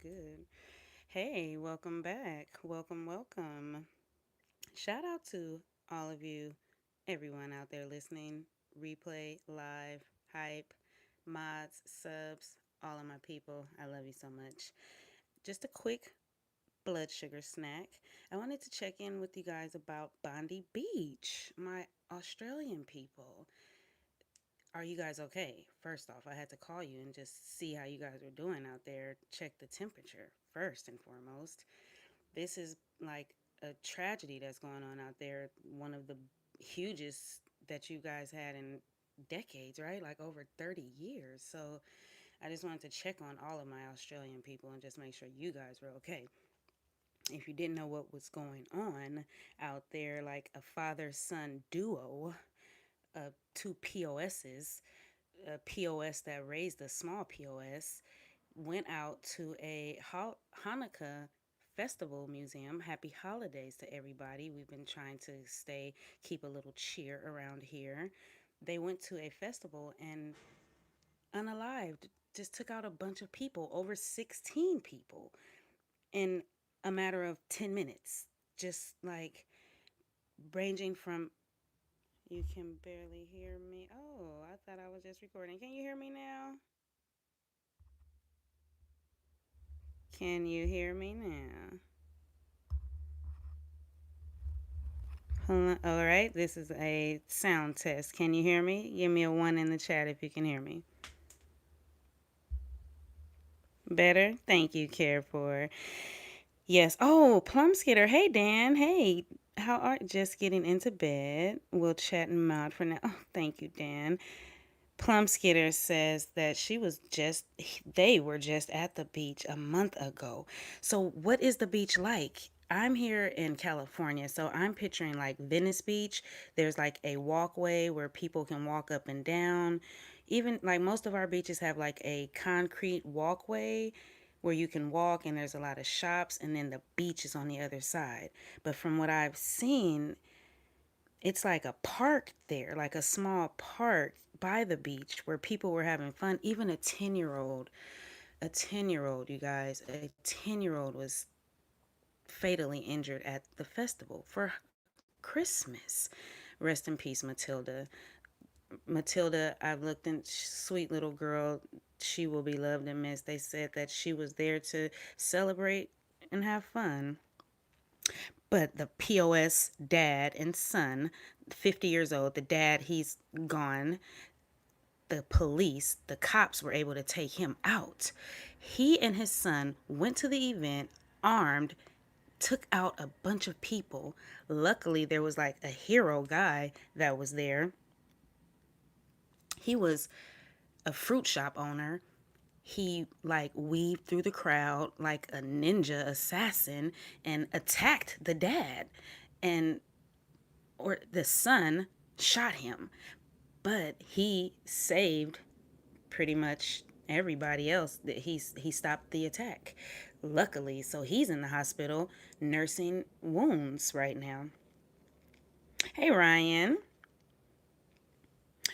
good. Hey, welcome back. Welcome. Shout out to all of you, everyone out there listening, replay, live, hype, mods, subs, all of my people. I love you so much. Just a quick blood sugar snack. I wanted to check in with you guys about Bondi Beach, my Australian people. Are you guys okay? First off, I had to call you and just see how you guys were doing out there, check the temperature first and foremost. This is like a tragedy that's going on out there, one of the hugest that you guys had in decades, right? Like over 30 years. So I just wanted to check on all of my Australian people and just make sure you guys were okay. If you didn't know what was going on out there, like a father son duo, two POSs, a POS that raised a small POS, went out to a Hanukkah festival museum. Happy holidays to everybody. We've been trying to keep a little cheer around here. They went to a festival and unalived just took out a bunch of people, over 16 people, in a matter of 10 minutes. Just like ranging from, you can barely hear me. Oh, I thought I was just recording. Can you hear me now? Can you hear me now? All right, this is a sound test. Can you hear me? Give me a one in the chat if you can hear me. Better? Thank you, Care for. Yes. Oh, Plum Skitter. Hey, Dan. Hey, how are just getting into bed? We'll chat and mod for now. Oh, thank you, Dan. Plum Skitter says that they were just at the beach a month ago. So, what is the beach like? I'm here in California, so I'm picturing like Venice Beach. There's like a walkway where people can walk up and down. Even like most of our beaches have like a concrete walkway where you can walk, and there's a lot of shops, and then the beach is on the other side. But from what I've seen, it's like a park there, like a small park by the beach where people were having fun. Even a 10-year old, you guys, a 10-year-old was fatally injured at the festival for Christmas. Rest in peace, Matilda. Matilda, I've looked in, sweet little girl. She will be loved and missed. They said that she was there to celebrate and have fun. But the POS dad and son, 50 years old, the dad, he's gone. The cops were able to take him out. He and his son went to the event armed, took out a bunch of people. Luckily, there was like a hero guy that was there. He was a fruit shop owner. He like weaved through the crowd like a ninja assassin and attacked the dad. And or the son shot him, but he saved pretty much everybody else. That he stopped the attack, luckily. So he's in the hospital nursing wounds right now. Hey, Ryan.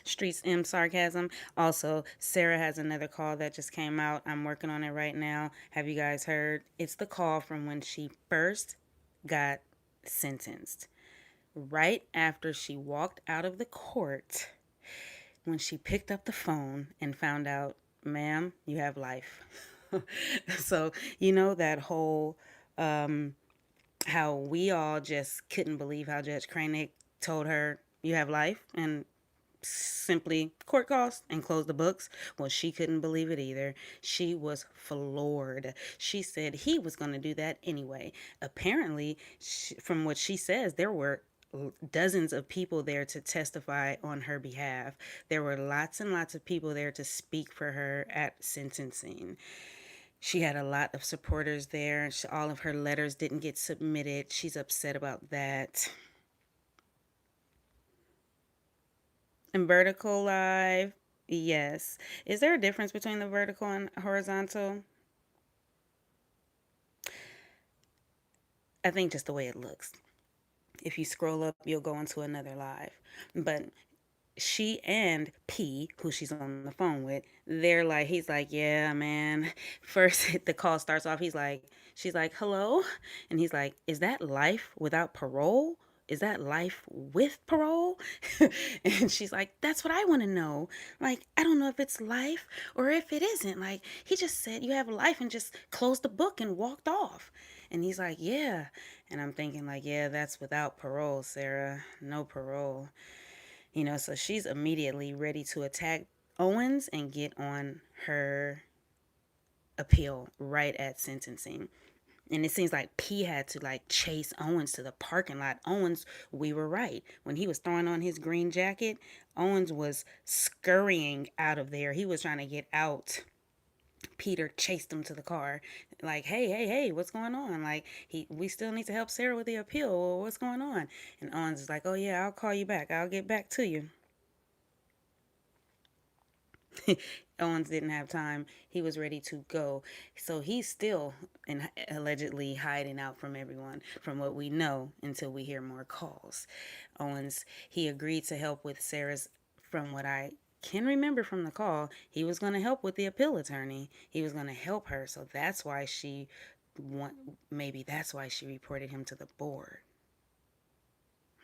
Streets M sarcasm. Also, Sarah has another call that just came out. I'm working on it right now. Have you guys heard? It's the call from when she first got sentenced. Right after she walked out of the court, when she picked up the phone and found out, ma'am, you have life. So, that whole, how we all just couldn't believe how Judge Cranick told her, you have life, and simply court calls and closed the books. Well, she couldn't believe it either. She was floored. She said he was going to do that anyway. Apparently, from what she says, there were dozens of people there to testify on her behalf. There were lots and lots of people there to speak for her at sentencing. She had a lot of supporters there. All of her letters didn't get submitted. She's upset about that. And vertical live, yes. Is there a difference between the vertical and horizontal? I think just the way it looks. If you scroll up, you'll go into another live. But she and P, who she's on the phone with, they're like, he's like, yeah, man. First, the call starts off. She's like, hello, and he's like, is that life without parole? Is that life with parole? And she's like, that's what I want to know. Like, I don't know if it's life or if it isn't. Like, he just said you have a life and just closed the book and walked off. And he's like, yeah. And I'm thinking, like, yeah, that's without parole, Sarah. No parole. So she's immediately ready to attack Owens and get on her appeal right at sentencing. And it seems like P had to like chase Owens to the parking lot. Owens, we were right. When he was throwing on his green jacket, Owens was scurrying out of there. He was trying to get out. Peter chased him to the car, like, hey, hey, hey, what's going on? Like, we still need to help Sarah with the appeal. What's going on? And Owens is like, oh yeah, I'll call you back. I'll get back to you. Owens didn't have time. He was ready to go. So he's still allegedly hiding out from everyone, from what we know, until we hear more calls. Owens, he agreed to help with Sarah's, from what I can remember from the call, he was going to help with the appeal attorney. He was going to help her. So that's why want, maybe that's why she reported him to the board.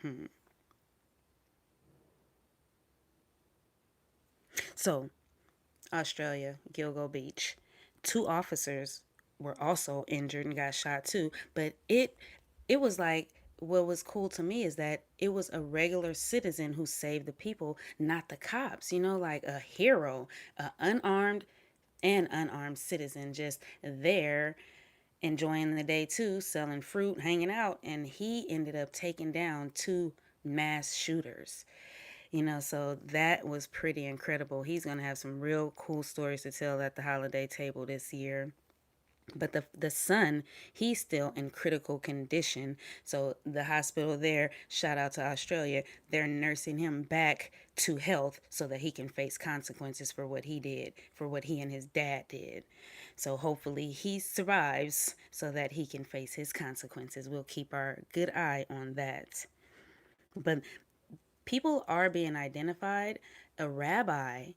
Hmm. So Australia, Gilgo Beach. Two officers were also injured and got shot too, but it was like, what was cool to me is that it was a regular citizen who saved the people, not the cops. Like a hero, a unarmed citizen just there enjoying the day too, selling fruit, hanging out, and he ended up taking down two mass shooters. So that was pretty incredible. He's going to have some real cool stories to tell at the holiday table this year. But the son, he's still in critical condition. So the hospital there, shout out to Australia, they're nursing him back to health so that he can face consequences for what he did, for what he and his dad did. So hopefully he survives so that he can face his consequences. We'll keep our good eye on that. But people are being identified. A rabbi,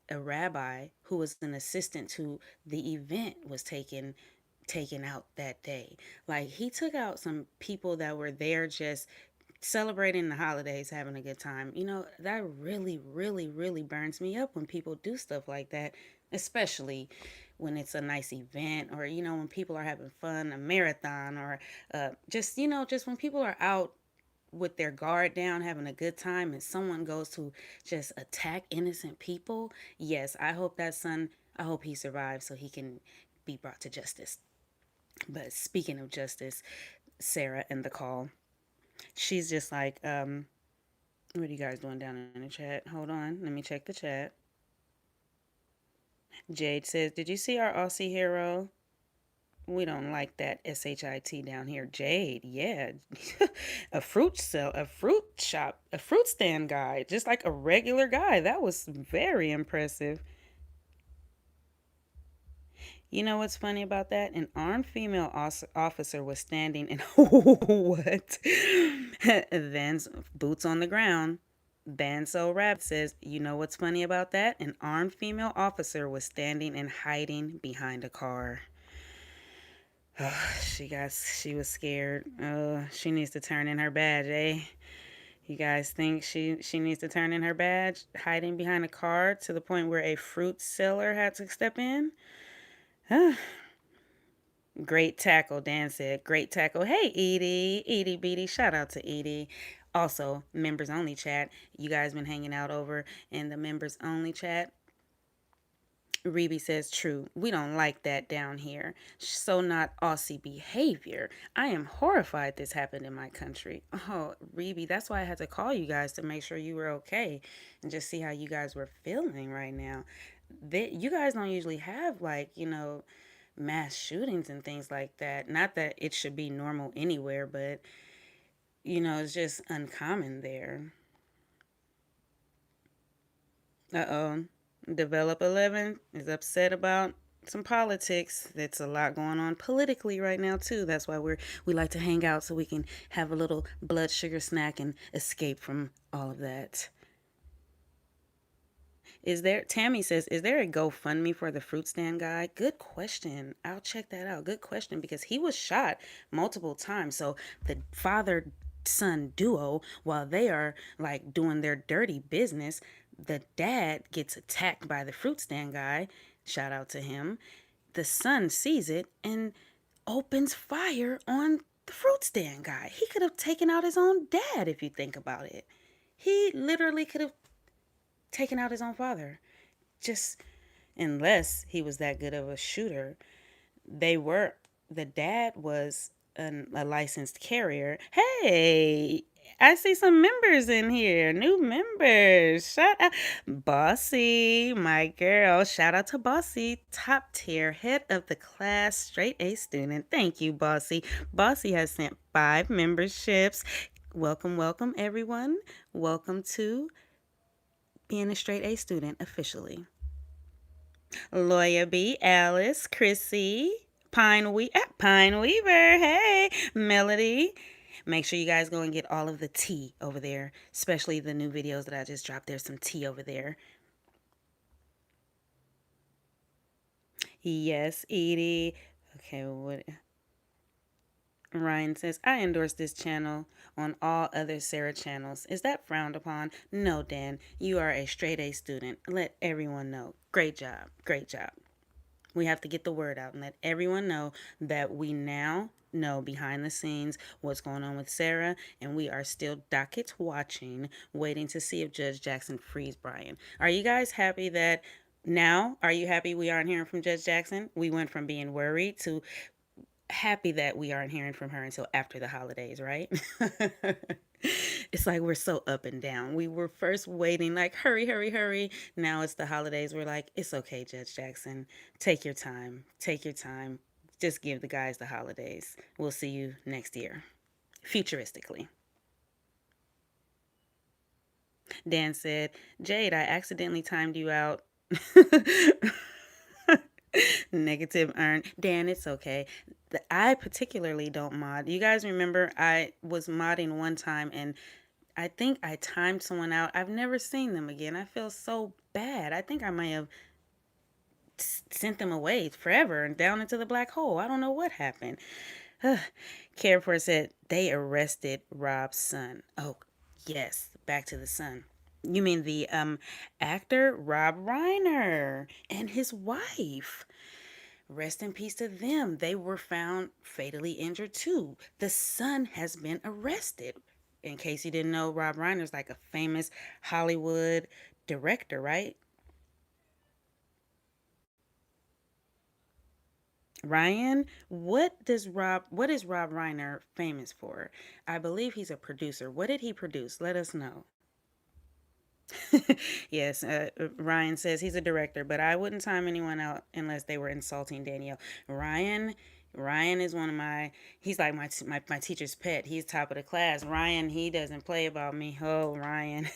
a rabbi who was an assistant to the event was taken out that day. Like, he took out some people that were there just celebrating the holidays, having a good time. That really, really, really burns me up when people do stuff like that, especially when it's a nice event, or when people are having fun, a marathon, or just when people are out with their guard down, having a good time, and someone goes to just attack innocent people. Yes, I hope that son, I hope he survives so he can be brought to justice. But speaking of justice, Sarah in the call, she's just like, what are you guys doing down in the chat? Hold on, let me check the chat. Jade says, did you see our Aussie hero? We don't like that shit down here. Jade, yeah. A fruit shop, a fruit stand guy, just like a regular guy. That was very impressive. You know what's funny about that? An armed female officer was standing in what? Then boots on the ground. Banso Rabbit says, you know what's funny about that? An armed female officer was standing and hiding behind a car. She was scared. She needs to turn in her badge, eh? You guys think she needs to turn in her badge, hiding behind a car to the point where a fruit seller had to step in? Great tackle, Dan said. Great tackle. Hey, Edie. Edie Beatty. Shout out to Edie. Also, members only chat. You guys been hanging out over in the members only chat. Reby says, true. We don't like that down here. So not Aussie behavior. I am horrified this happened in my country. Oh, Reby, that's why I had to call you guys to make sure you were okay and just see how you guys were feeling right now. You guys don't usually have, like, mass shootings and things like that. Not that it should be normal anywhere, but, it's just uncommon there. Uh-oh. Develop 11 is upset about some politics. There's a lot going on politically right now too. That's why we like to hang out so we can have a little blood sugar snack and escape from all of that. Is there, Tammy says, is there a GoFundMe for the fruit stand guy? Good question. I'll check that out. Good question because he was shot multiple times. So the father son duo, while they are like doing their dirty business, the dad gets attacked by the fruit stand guy. Shout out to him. The son sees it and opens fire on the fruit stand guy. He could have taken out his own dad if you think about it. He literally could have taken out his own father. Just unless he was that good of a shooter. They were, the dad was a licensed carrier. Hey, I see some members in here, new members. Shout out, Bossy, my girl. Shout out to Bossy, top tier, head of the class, straight A student. Thank you, Bossy. Bossy has sent 5 memberships. Welcome, welcome, everyone. Welcome to being a straight A student officially. Lawyer B, Alice, Chrissy, Pine Weaver, hey, Melody. Make sure you guys go and get all of the tea over there, especially the new videos that I just dropped. There's some tea over there. Yes, Edie. Okay, what? Ryan says, I endorse this channel on all other Sarah channels. Is that frowned upon? No, Dan. You are a straight A student. Let everyone know. Great job. Great job. We have to get the word out and let everyone know that we now know behind the scenes what's going on with Sarah, and we are still docket watching, waiting to see if Judge Jackson frees Brian. Are you guys happy that now? Are you happy we aren't hearing from Judge Jackson? We went from being worried to happy that we aren't hearing from her until after the holidays, right? It's like we're so up and down. We were first waiting, like, hurry, hurry, hurry. Now it's the holidays. We're like, it's okay, Judge Jackson. Take your time. Take your time. Just give the guys the holidays. We'll see you next year. Futuristically. Dan said, Jade, I accidentally timed you out. Negative earn. Dan, it's okay. I particularly don't mod. You guys remember I was modding one time and I think I timed someone out. I've never seen them again. I feel so bad. I think I might have sent them away forever and down into the black hole. I don't know what happened. Careful said they arrested Rob's son. Oh, yes, back to the son. You mean the actor Rob Reiner and his wife? Rest in peace to them. They were found fatally injured too. The son has been arrested. In case you didn't know, Rob Reiner's like a famous Hollywood director, right? Ryan, what is Rob Reiner famous for? I believe he's a producer. What did he produce? Let us know. Yes, Ryan says he's a director, but I wouldn't time anyone out unless they were insulting Danielle. Ryan, Ryan is one of he's like my teacher's pet. He's top of the class. Ryan, he doesn't play about me. Oh, Ryan.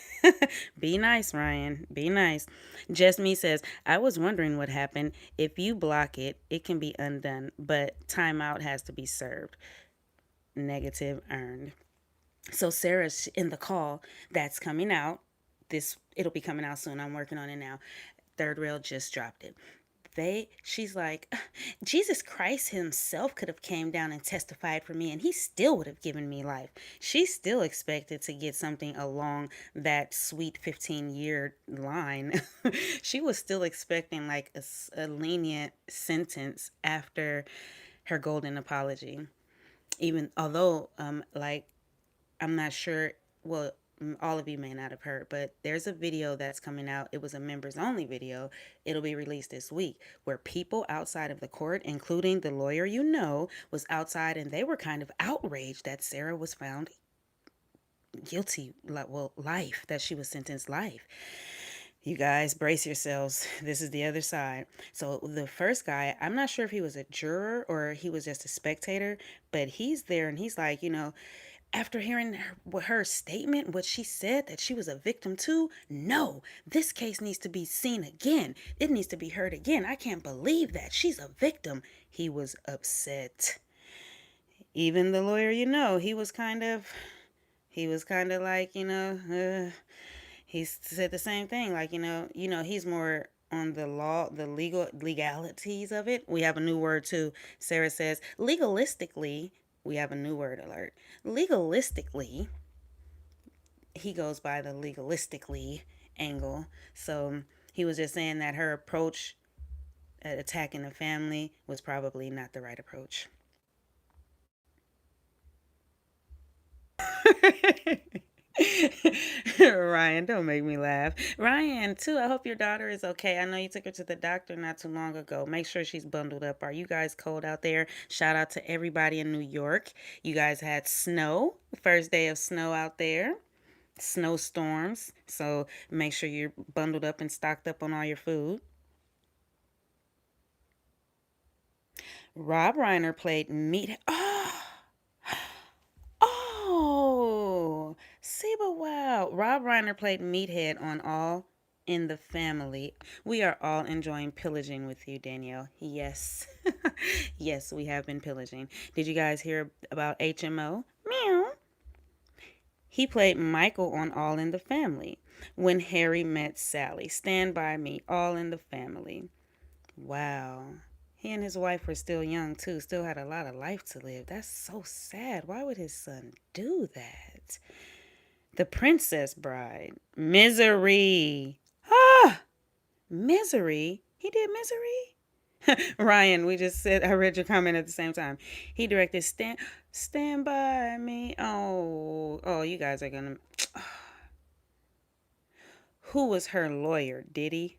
Be nice, Ryan. Be nice. Just me says, I was wondering what happened. If you block it, it can be undone, but timeout has to be served. Negative earned. So Sarah's in the call that's coming out. It'll be coming out soon. I'm working on it now. Third Rail just dropped it. She's like, Jesus Christ himself could have came down and testified for me and he still would have given me life. She still expected to get something along that sweet 15-year line. She was still expecting like a lenient sentence after her golden apology. Even although like I'm not sure. Well, all of you may not have heard, but there's a video that's coming out. It was a members only video. It'll be released this week where people outside of the court, including the lawyer was outside and they were kind of outraged that Sarah was found guilty, well, life, that she was sentenced life. You guys, brace yourselves. This is the other side. So the first guy, I'm not sure if he was a juror or he was just a spectator, but he's there and he's like, after hearing her statement, what she said that she was a victim too, no, this case needs to be seen again. It needs to be heard again. I can't believe that. She's a victim. He was upset. Even the lawyer, he was kind of like, He said the same thing. Like, he's more on the law, the legalities of it. We have a new word too. Sarah says, legalistically, we have a new word alert. Legalistically, he goes by the legalistically angle. So he was just saying that her approach at attacking the family was probably not the right approach. Ryan, don't make me laugh. Ryan, too, I hope your daughter is okay. I know you took her to the doctor not too long ago. Make sure she's bundled up. Are you guys cold out there? Shout out to everybody in New York. You guys had snow, first day of snow out there, snowstorms. So make sure you're bundled up and stocked up on all your food. Rob Reiner played meat. Oh, oh, see, but wow. Rob Reiner played Meathead on All in the Family. We are all enjoying pillaging with you, Danielle. Yes. Yes, we have been pillaging. Did you guys hear about HMO? Meow. He played Michael on All in the Family. When Harry Met Sally. Stand By Me. All in the Family. Wow. He and his wife were still young, too. Still had a lot of life to live. That's so sad. Why would his son do that? The Princess Bride. Misery. Ah! Misery? He did Misery? Ryan, we just said, I read your comment at the same time. He directed Stand By Me. Oh, you guys are gonna. Who was her lawyer? Diddy?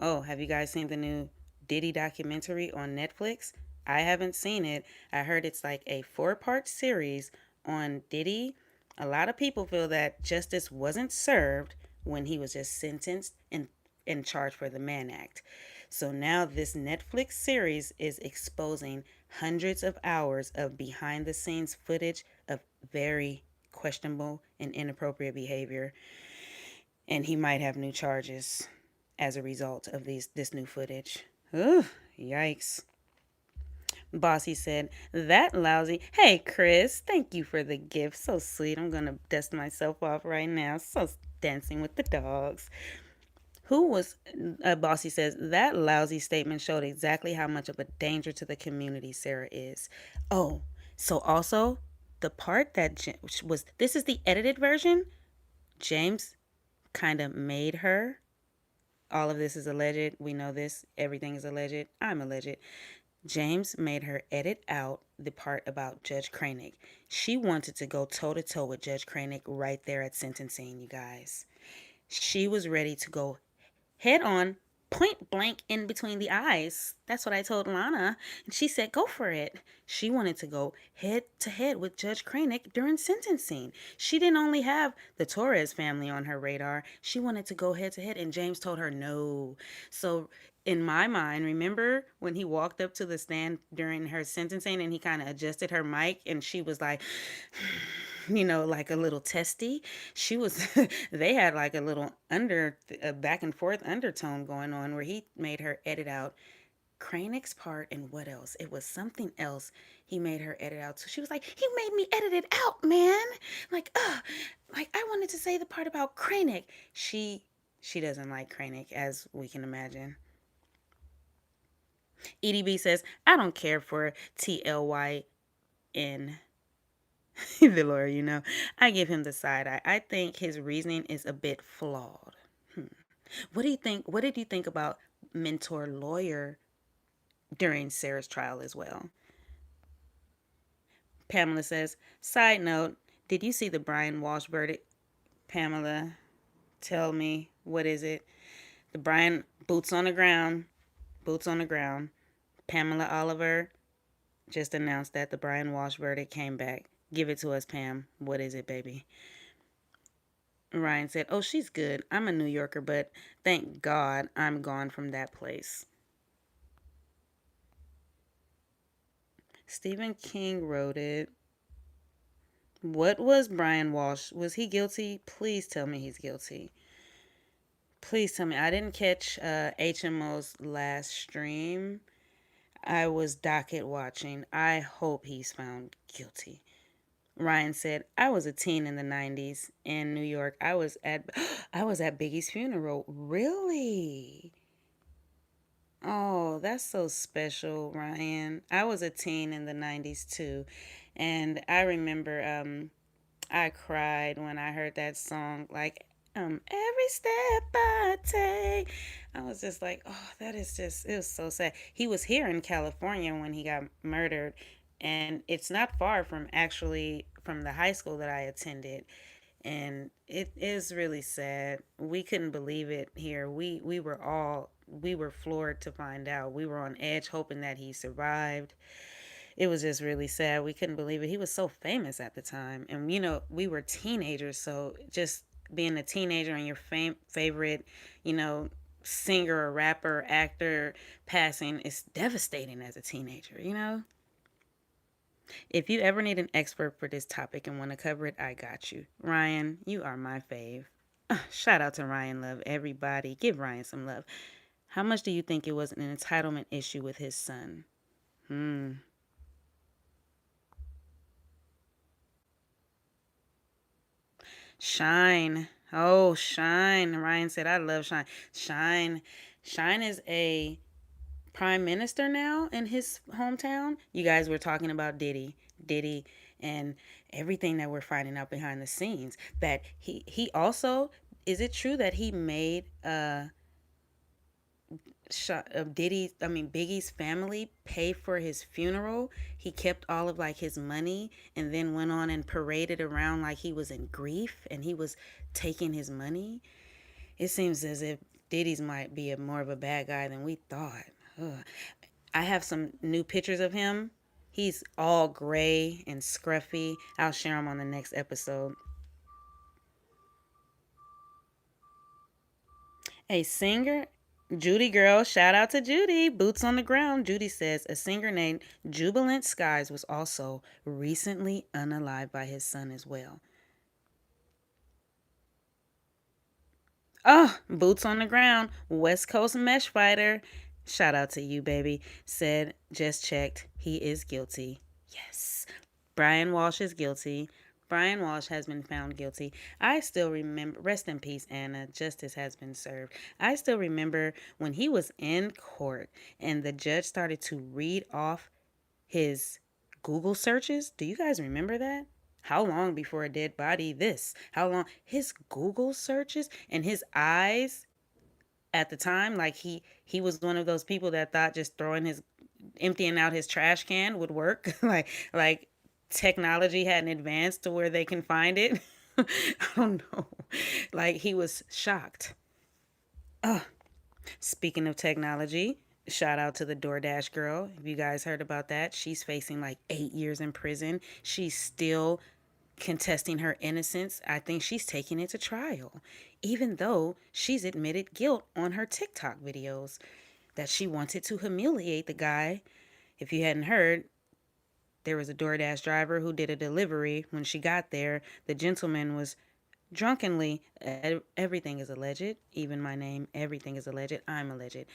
Oh, have you guys seen the new Diddy documentary on Netflix? I haven't seen it. I heard it's like a four-part series on Diddy. A lot of people feel that justice wasn't served when he was just sentenced and charged for the Mann Act. So now this Netflix series is exposing hundreds of hours of behind the scenes footage of very questionable and inappropriate behavior, and he might have new charges as a result of this new footage. Ooh, yikes. Bossy said, that lousy. Hey, Chris, thank you for the gift. So sweet. I'm going to dust myself off right now. So dancing with the dogs. Who was, Bossy says, that lousy statement showed exactly how much of a danger to the community Sarah is. Oh, so also the part that was, this is the edited version. James kind of made her. All of this is alleged. We know this. Everything is alleged. I'm alleged. James made her edit out the part about Judge Cranick. She wanted to go toe to toe with Judge Cranick right there at sentencing, you guys. She was ready to go head on, point blank in between the eyes. That's what I told Lana. And she said, go for it. She wanted to go head to head with Judge Cranick during sentencing. She didn't only have the Torres family on her radar, she wanted to go head to head. And James told her no. So, in my mind, remember when he walked up to the stand during her sentencing and he kind of adjusted her mic and she was like, like a little testy. She was, they had like a little a back and forth undertone going on where he made her edit out Cranick's part and what else? It was something else he made her edit out. So she was like, he made me edit it out, man. Like I wanted to say the part about Cranick. She doesn't like Cranick, as we can imagine. EDB says, I don't care for TLYN. The lawyer, I give him the side eye. I think his reasoning is a bit flawed. What do you think? What did you think about mentor lawyer during Sarah's trial as well? Pamela says, side note, did you see the Brian Walsh verdict? Pamela, tell me, what is it? The Brian, boots on the ground, boots on the ground. Pamela Oliver just announced that the Brian Walsh verdict came back. Give it to us, Pam. What is it, baby? Ryan said, oh, she's good. I'm a New Yorker, but thank God I'm gone from that place. Stephen King wrote it. What was Brian Walsh? Was he guilty? Please tell me he's guilty. Please tell me. I didn't catch HMO's last stream. I was docket watching. I hope he's found guilty. Ryan said, "I was a teen in the '90s in New York. I was at I was at Biggie's funeral." Really? Oh, that's so special, Ryan. I was a teen in the '90s too, and I remember I cried when I heard that song. Like, every step I take, I was just like, oh, that is just, it was so sad. He was here in California when he got murdered, and it's not far from actually from the high school that I attended. And it is really sad. We couldn't believe it here. We were floored to find out. We were on edge hoping that he survived. It was just really sad. We couldn't believe it. He was so famous at the time. And, we were teenagers. So just being a teenager and your favorite, you know, singer or rapper, actor passing is devastating as a teenager. If you ever need an expert for this topic and want to cover it, I got you. Ryan, you are my fave. Shout out to Ryan Love, everybody. Give Ryan some love. How much do you think it was an entitlement issue with his son? Hmm. Shine. Oh, Shine. Ryan said, I love Shine. Shine. Shine is a prime minister now in his hometown. You guys were talking about Diddy. Diddy and everything that we're finding out behind the scenes. That he also, is it true that he made Diddy, I mean Biggie's family pay for his funeral? He kept all of like his money and then went on and paraded around like he was in grief and he was taking his money. It seems as if Diddy's might be more of a bad guy than we thought. Ugh. I have some new pictures of him. He's all gray and scruffy. I'll share him on the next episode. A singer, Judy girl, shout out to Judy. Boots on the ground. Judy says a singer named Jubilant Skies was also recently unalived by his son as well. Oh, boots on the ground. West Coast mesh fighter. Shout out to you, baby. Said, just checked. He is guilty. Yes. Brian Walsh is guilty. Brian Walsh has been found guilty. I still remember, rest in peace, Anna. Justice has been served. I still remember when he was in court and the judge started to read off his Google searches. Do you guys remember that? How long before a dead body? This. How long? His Google searches and his eyes at the time, like he was one of those people that thought just throwing his emptying out his trash can would work. Like technology hadn't advanced to where they can find it. I don't know. Like he was shocked. Oh, speaking of technology, shout out to the DoorDash girl. Have you guys heard about that? She's facing like 8 years in prison. She's still contesting her innocence. I think she's taking it to trial, even though she's admitted guilt on her TikTok videos that she wanted to humiliate the guy. If you hadn't heard, there was a DoorDash driver who did a delivery. When she got there, the gentleman was drunkenly, everything is alleged, even my name, everything is alleged, I'm alleged.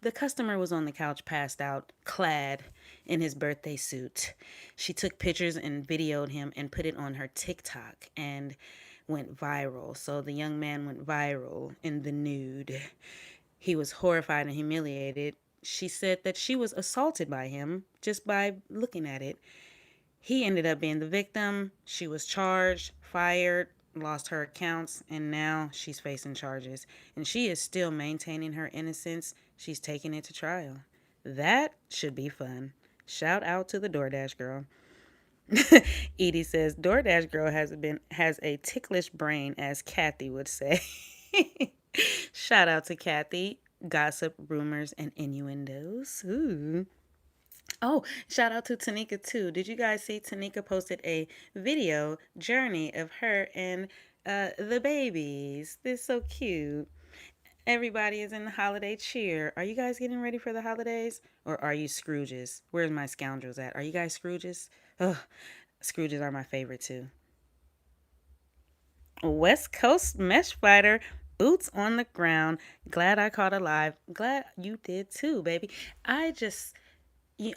The customer was on the couch, passed out, clad in his birthday suit. She took pictures and videoed him and put it on her TikTok and went viral. So the young man went viral in the nude. He was horrified and humiliated. She said that she was assaulted by him just by looking at it. He ended up being the victim. She was charged, fired, lost her accounts, and now she's facing charges. And she is still maintaining her innocence. She's taking it to trial. That should be fun. Shout out to the DoorDash girl. Edie says DoorDash girl has a ticklish brain, as Kathy would say. Shout out to Kathy. Gossip, rumors, and innuendos. Ooh. Oh, shout out to Tanika too. Did you guys see Tanika posted a video journey of her and the babies? They're so cute. Everybody is in the holiday cheer. Are you guys getting ready for the holidays? Or are you Scrooges? Where's my scoundrels at? Are you guys Scrooges? Ugh, Scrooges are my favorite too. West Coast mesh fighter, boots on the ground. Glad I caught alive. Glad you did too, baby. I just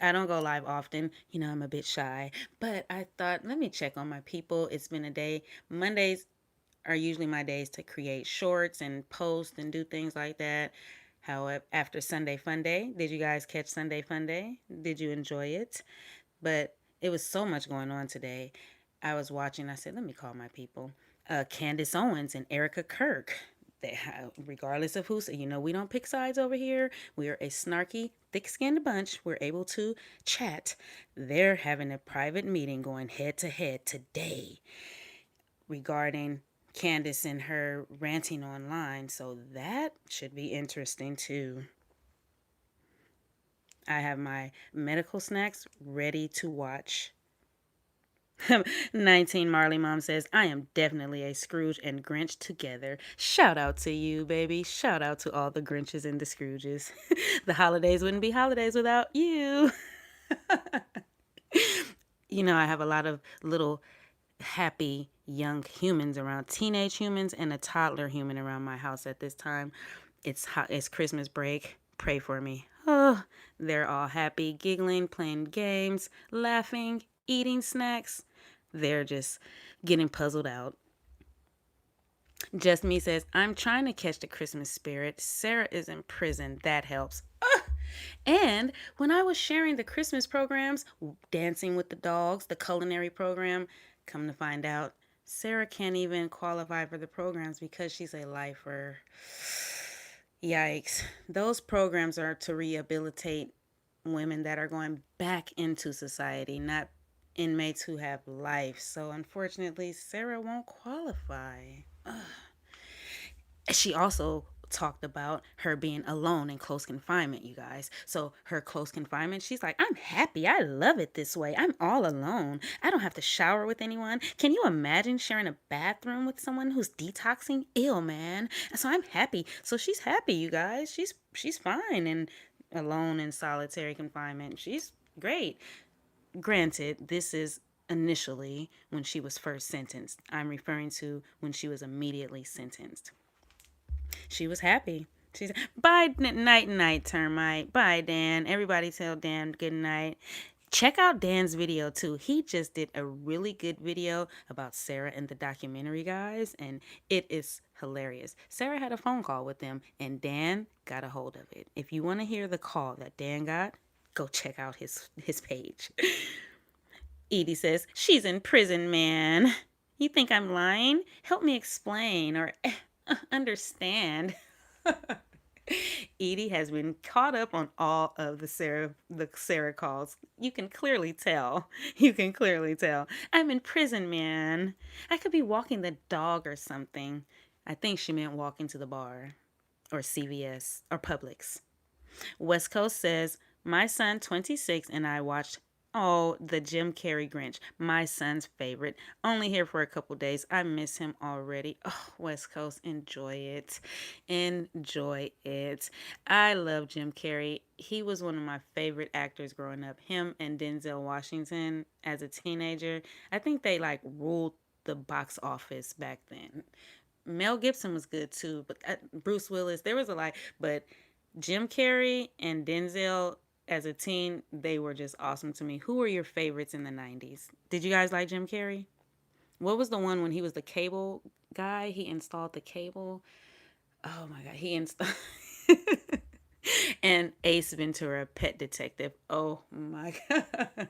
I don't go live often. I'm a bit shy. But I thought, let me check on my people. It's been a day. Mondays are usually my days to create shorts and post and do things like that. However, after Sunday Fun Day, did you guys catch Sunday Fun Day? Did you enjoy it? But it was so much going on today. I was watching, I said, let me call my people. Candace Owens and Erica Kirk. Regardless of who's, we don't pick sides over here. We are a snarky, thick skinned bunch. We're able to chat. They're having a private meeting going head to head today regarding Candace and her ranting online. So that should be interesting too. I have my medical snacks ready to watch. 19 Marley Mom says, I am definitely a Scrooge and Grinch together. Shout out to you, baby. Shout out to all the Grinches and the Scrooges. The holidays wouldn't be holidays without you. I have a lot of little happy young humans around, teenage humans and a toddler human around my house at this time. It's Christmas break. Pray for me. Oh, they're all happy, giggling, playing games, laughing, eating snacks. They're just getting puzzled out. Just Me says, I'm trying to catch the Christmas spirit. Sarah is in prison. That helps. And when I was sharing the Christmas programs, Dancing with the Dogs, the culinary program, come to find out, Sarah can't even qualify for the programs because she's a lifer. Yikes. Those programs are to rehabilitate women that are going back into society, not inmates who have life. So unfortunately, Sarah won't qualify. She also talked about her being alone in close confinement, you guys. So her close confinement, she's like, I'm happy. I love it this way. I'm all alone. I don't have to shower with anyone. Can you imagine sharing a bathroom with someone who's detoxing? Ill, man. So I'm happy. So she's happy, you guys. She's fine and alone in solitary confinement. She's great. Granted, this is initially when she was first sentenced. I'm referring to when she was immediately sentenced. She was happy. She said, bye, night, termite. Bye, Dan. Everybody tell Dan good night. Check out Dan's video too. He just did a really good video about Sarah and the documentary guys, and it is hilarious. Sarah had a phone call with them, and Dan got a hold of it. If you want to hear the call that Dan got, go check out his page. Edie says, she's in prison, man. You think I'm lying? Help me explain or understand. Edie has been caught up on all of the Sarah calls. You can clearly tell. You can clearly tell. I'm in prison, man. I could be walking the dog or something. I think she meant walking to the bar or CVS or Publix. West Coast says, my son, 26, and I watched the Jim Carrey Grinch, my son's favorite. Only here for a couple days. I miss him already. Oh, West Coast, enjoy it. Enjoy it. I love Jim Carrey. He was one of my favorite actors growing up. Him and Denzel Washington as a teenager. I think they like ruled the box office back then. Mel Gibson was good too, but Bruce Willis, there was a lot, but Jim Carrey and Denzel as a teen, they were just awesome to me. Who were your favorites in the 90s? Did you guys like Jim Carrey? What was the one when he was the cable guy? He installed the cable. Oh my God, he installed. And Ace Ventura, Pet Detective. Oh my God.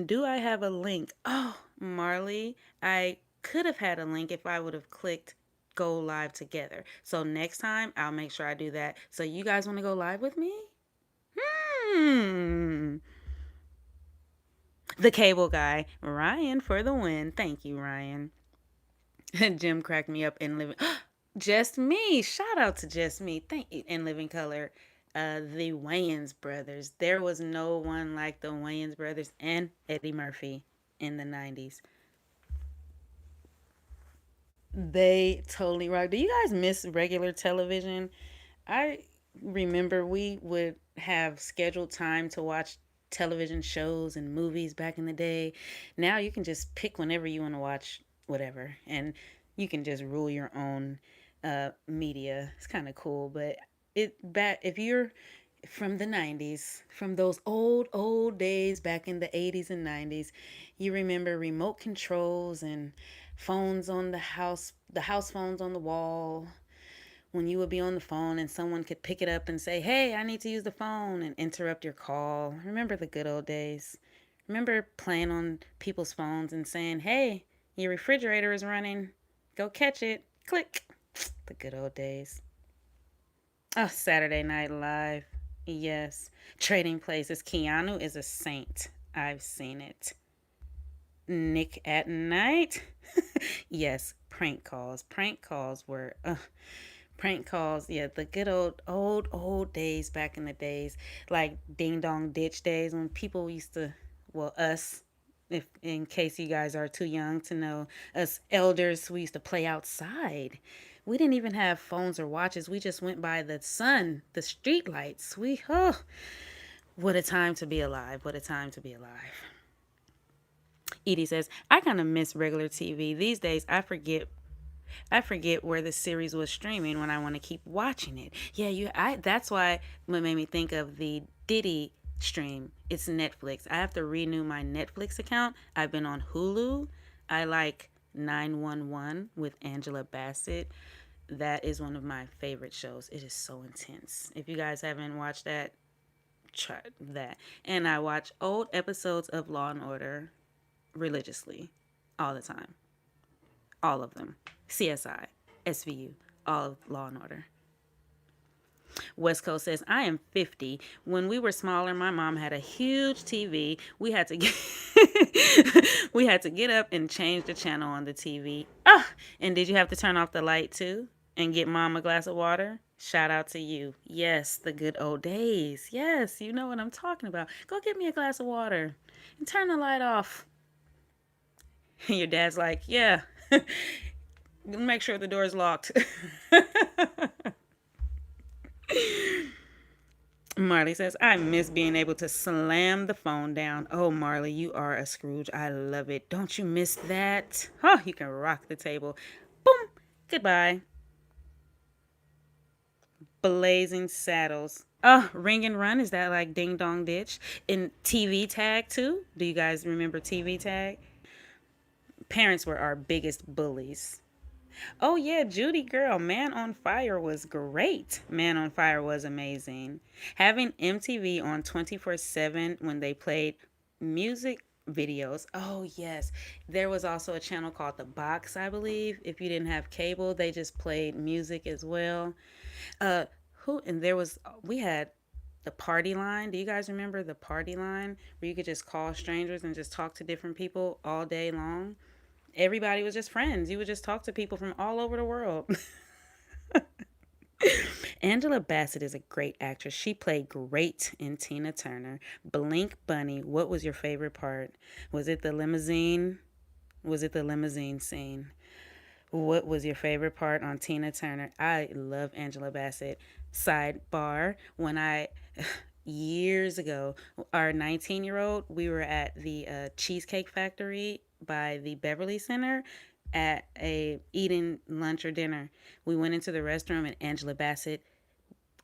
Do I have a link? Oh, Marley, I could have had a link if I would have clicked go live together. So next time I'll make sure I do that. So you guys want to go live with me? Hmm. The cable guy, Ryan for the win. Thank you, Ryan. Jim cracked me up in living. Just me. Shout out to Just Me. Thank you. In Living Color. The Wayans brothers. There was no one like the Wayans brothers and Eddie Murphy in the 90s. They totally rock. Do you guys miss regular television? I remember we would have scheduled time to watch television shows and movies back in the day. Now you can just pick whenever you want to watch whatever, and you can just rule your own. media. It's kind of cool, but it back if you're from the 90s, from those old days back in the 80s and 90s, you remember remote controls and phones on the house phones on the wall, when you would be on the phone and someone could pick it up and say, "Hey, I need to use the phone," and interrupt your call. Remember the good old days? Remember playing on people's phones and saying, "Hey, your refrigerator is running. Go catch it." Click. The good old days. Oh, Saturday Night Live. Yes. Trading Places. Keanu is a saint. I've seen it. Nick at Night. Yes. Prank calls. Prank calls were prank calls. Yeah, the good old days back in the days, like ding dong ditch days when people used to, well, us, if in case you guys are too young to know, us elders, we used to play outside. We didn't even have phones or watches. We just went by the sun, the street lights. What a time to be alive. What a time to be alive. Edie says, I kind of miss regular TV. These days, I forget where the series was streaming when I want to keep watching it. Yeah, that's why what made me think of the Diddy stream. It's Netflix. I have to renew my Netflix account. I've been on Hulu. I like 911 with Angela Bassett. That is one of my favorite shows. It is so intense. If you guys haven't watched that, try that. And I watch old episodes of Law and Order religiously all the time. All of them. CSI, SVU, all of Law and Order. West Coast says, I am 50. When we were smaller, my mom had a huge TV. We had to get up and change the channel on the TV. Ah, and did you have to turn off the light too and get mom a glass of water? Shout out to you. Yes, the good old days. Yes, you know what I'm talking about. Go get me a glass of water and turn the light off. And your dad's like, yeah, make sure the door's locked. Marley says, I miss being able to slam the phone down. Oh, Marley, you are a Scrooge. I love it. Don't you miss that? Oh, you can rock the table. Boom. Goodbye. Blazing Saddles. Oh, Ring and Run. Is that like Ding Dong Ditch? In TV Tag, too? Do you guys remember TV Tag? Parents were our biggest bullies. Oh yeah, Judy girl, Man on Fire was great. Man on Fire was amazing. Having MTV on 24/7 when they played music videos. Oh yes. There was also a channel called The Box, I believe. If you didn't have cable, they just played music as well. Uh who and there was we had the party line. Do you guys remember the party line where you could just call strangers and just talk to different people all day long? Everybody was just friends. You would just talk to people from all over the world. Angela Bassett is a great actress. She played great in Tina Turner. Blink Bunny, what was your favorite part? Was it the limousine? Was it the limousine scene? What was your favorite part on Tina Turner? I love Angela Bassett. Sidebar, when I years ago, our 19-year-old, we were at the Cheesecake Factory by the Beverly Center at a eating lunch or dinner. We went into the restroom and Angela Bassett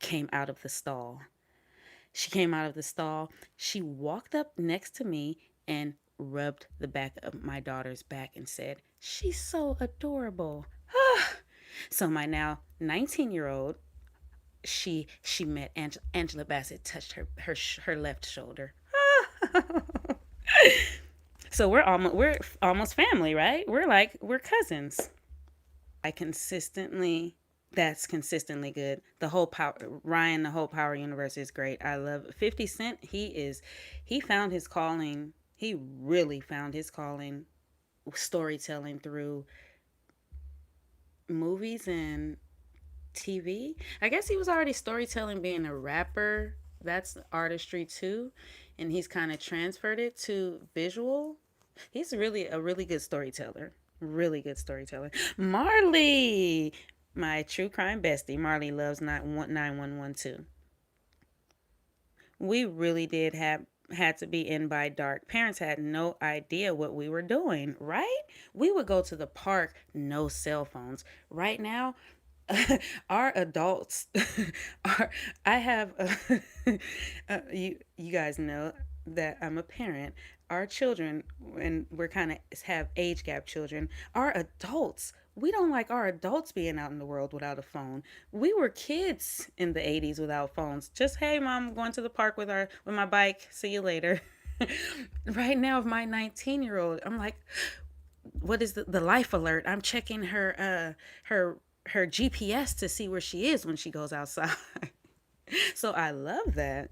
came out of the stall. She came out of the stall. She walked up next to me and rubbed the back of my daughter's back and said, "She's so adorable." So my now 19-year-old, she met Angela Bassett, touched her left shoulder. So we're almost family, right? We're cousins. I consistently That's consistently good. The whole power Ryan, the whole Power universe is great. I love 50 Cent. He found his calling. He really found his calling storytelling through movies and TV. I guess he was already storytelling being a rapper. That's artistry too. And he's kind of transferred it to visual. He's really a really good storyteller. Really good storyteller. Marley, my true crime bestie. Marley loves 911 too. We really did have had to be in by dark. Parents had no idea what we were doing, right? We would go to the park, no cell phones. Right now, Our adults are I have you guys know that I'm a parent. Our children, and we're kind of have age gap children, our adults, we don't like our adults being out in the world without a phone. We were kids in the 80s without phones. Just, hey mom, I'm going to the park with my bike, see you later. Right now, with my 19-year-old, I'm like, what is the life alert? I'm checking her GPS to see where she is when she goes outside. So I love that.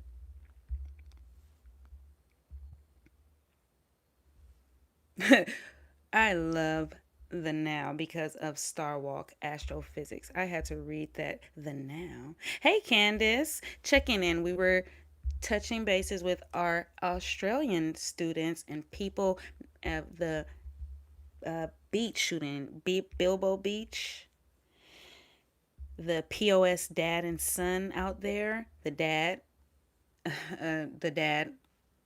I love the now because of Star Walk Astrophysics. I had to read that the now. Hey Candice, checking in. We were touching bases with our Australian students and people at the beach shooting, Bilbo Beach, the POS dad and son out there. The dad,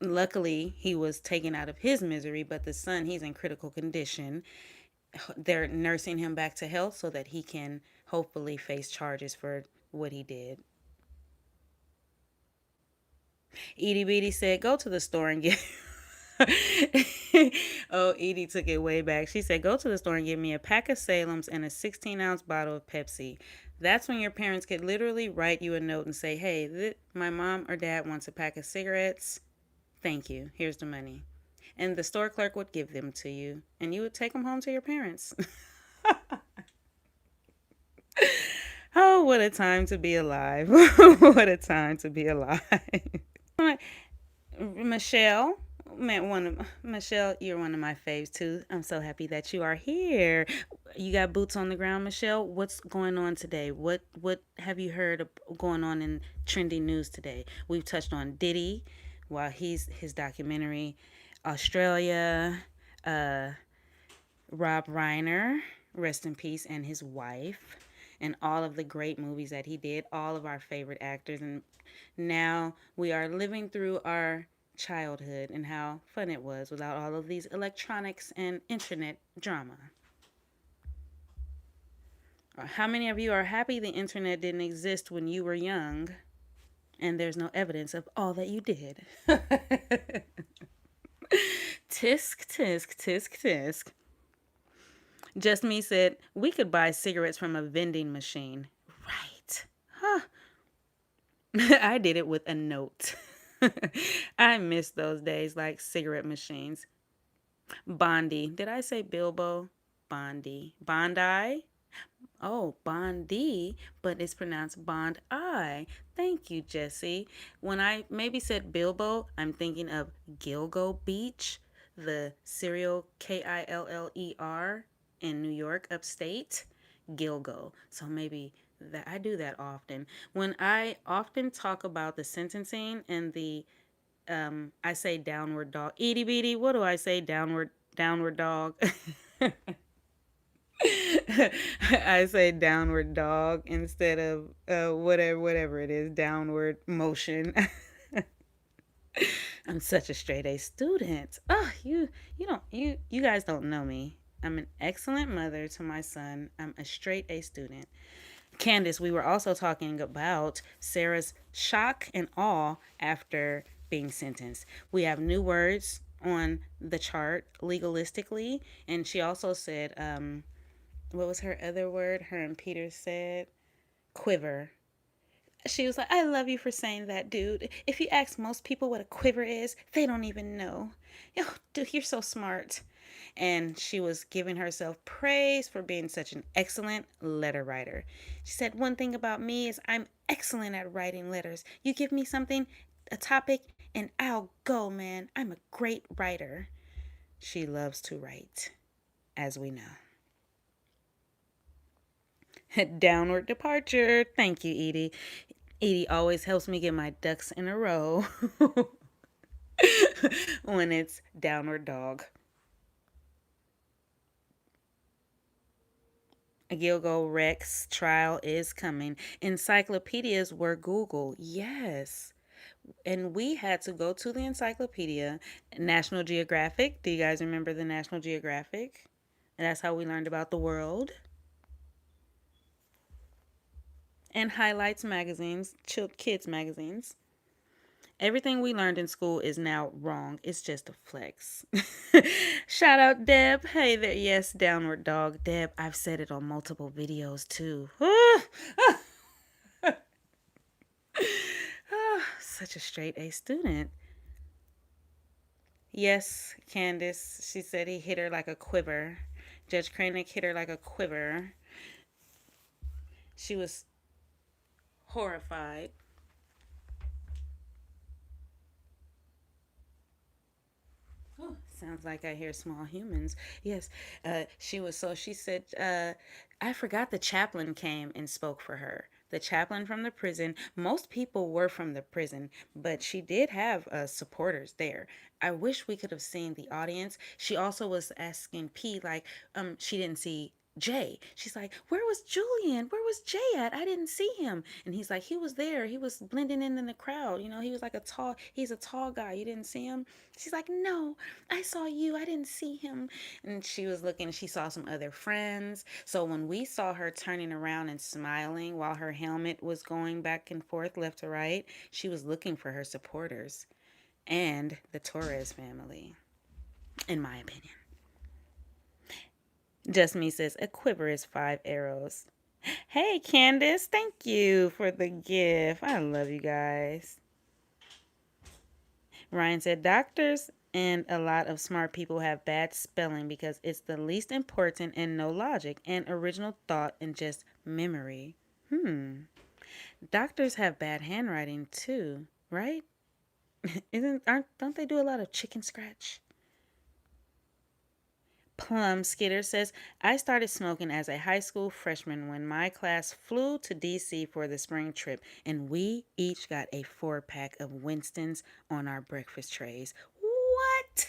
luckily, he was taken out of his misery, but the son, he's in critical condition. They're nursing him back to health so that he can hopefully face charges for what he did. Edie Beatty said, go to the store and get. Oh, Edie took it way back. She said, go to the store and get me a pack of Salem's and a 16-ounce bottle of Pepsi. That's when your parents could literally write you a note and say, hey, my mom or dad wants a pack of cigarettes. Thank you. Here's the money. And the store clerk would give them to you, and you would take them home to your parents. Oh, what a time to be alive. What a time to be alive. Michelle, Michelle, you're one of my faves too. I'm so happy that you are here. You got boots on the ground, Michelle. What's going on today? What have you heard going on in trending news today? We've touched on Diddy, while his documentary, Australia, uh, Rob Reiner, rest in peace, and his wife, and all of the great movies that he did, all of our favorite actors. And now we are living through our childhood and how fun it was without all of these electronics and internet drama. How many of you are happy the internet didn't exist when you were young and there's no evidence of all that you did? Tisk, tisk, tisk, tisk. Just Me said, we could buy cigarettes from a vending machine. Right. Huh. I did it with a note. I miss those days like cigarette machines. Bondi. Did I say Bilbo? Bondi. Bondi? Oh, Bondi, but it's pronounced Bond I. Thank you, Jesse. When I maybe said Bilbo, I'm thinking of Gilgo Beach, the cereal Killer in New York, upstate. Gilgo. So maybe that I do that often. When I often talk about the sentencing and the I say downward dog. Edie beady, what do I say? Downward dog. I say downward dog instead of whatever it is, downward motion. I'm such a straight A student. Oh, you guys don't know me. I'm an excellent mother to my son. I'm a straight A student. Candace, we were also talking about Sarah's shock and awe after being sentenced. We have new words on the chart legalistically, and she also said, what was her other word? Her and Peter said quiver. She was like, I love you for saying that, dude. If you ask most people what a quiver is, they don't even know. Oh, dude, you're so smart. And she was giving herself praise for being such an excellent letter writer. She said, one thing about me is I'm excellent at writing letters. You give me something, a topic, and I'll go, man. I'm a great writer. She loves to write, as we know. Downward departure. Thank you, Edie. Edie always helps me get my ducks in a row when it's downward dog. Gilgo Rex trial is coming. Encyclopedias were Google. Yes. And we had to go to the encyclopedia. National Geographic. Do you guys remember the National Geographic? And that's how we learned about the world. and highlights magazines, kids magazines. Everything we learned in school is now wrong. It's just a flex. Shout out Deb. Hey there. Yes, downward dog. Deb, I've said it on multiple videos too. Such a straight A student. Yes, Candace. She said he hit her like a quiver. Judge Kranick hit her like a quiver. She was horrified. Oh, sounds like I hear small humans. Yes, she was. So she said, I forgot the chaplain came and spoke for her. The chaplain from the prison. Most people were from the prison, but she did have supporters there. I wish we could have seen the audience. She also was asking P, like, she didn't see Jay. She's like, where was Julian? Where was Jay at? I didn't see him. And he's like, he was there. He was blending in the crowd. You know, he was like he's a tall guy. You didn't see him? She's like, no, I saw you. I didn't see him. And she was looking, she saw some other friends. So when we saw her turning around and smiling while her helmet was going back and forth, left to right, she was looking for her supporters and the Torres family, in my opinion. Just Me says, a quiver is 5 arrows. Hey, Candace, thank you for the gift. I love you guys. Ryan said, doctors and a lot of smart people have bad spelling because it's the least important and no logic and original thought and just memory. Doctors have bad handwriting too, right? Don't they do a lot of chicken scratch? Plum Skitter says, I started smoking as a high school freshman when my class flew to DC for the spring trip, and we each got a 4-pack of Winston's on our breakfast trays. What?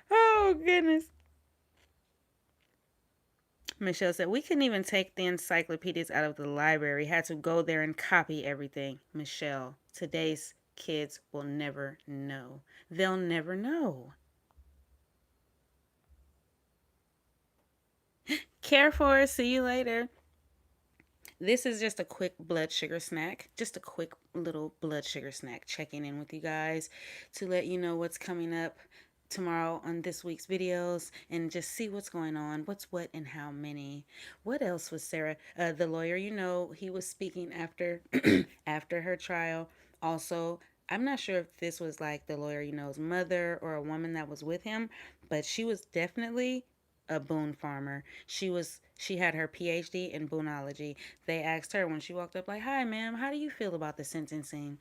Oh, goodness. Michelle said, we couldn't even take the encyclopedias out of the library. Had to go there and copy everything. Michelle, today's kids will never know. They'll never know. Care for. See you later. This is just a quick blood sugar snack. Just a quick little blood sugar snack. Checking in with you guys to let you know what's coming up tomorrow on this week's videos and just see what's going on, what's what and how many. What else was Sarah, the lawyer, you know, he was speaking after after her trial. Also, I'm not sure if this was like the lawyer, you know's mother or a woman that was with him, but she was definitely a Boone farmer. She had her PhD in Boonology. They asked her when she walked up, like, hi ma'am, how do you feel about the sentencing?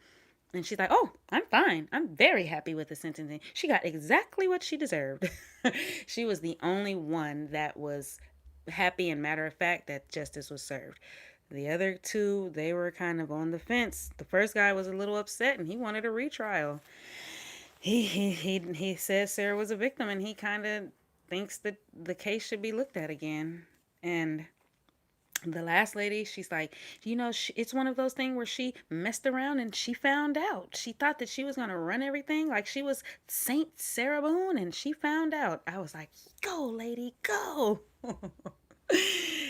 And she's like, oh, I'm fine. I'm very happy with the sentencing. She got exactly what she deserved. She was the only one that was happy and matter of fact that justice was served. The other two, they were kind of on the fence. The first guy was a little upset and he wanted a retrial. He says Sarah was a victim and he kind of thinks that the case should be looked at again. And the last lady, she's like, you know, it's one of those things where she messed around and she found out. She thought that she was going to run everything like she was Saint Sarah Boone, and she found out. I was like, go, lady, go.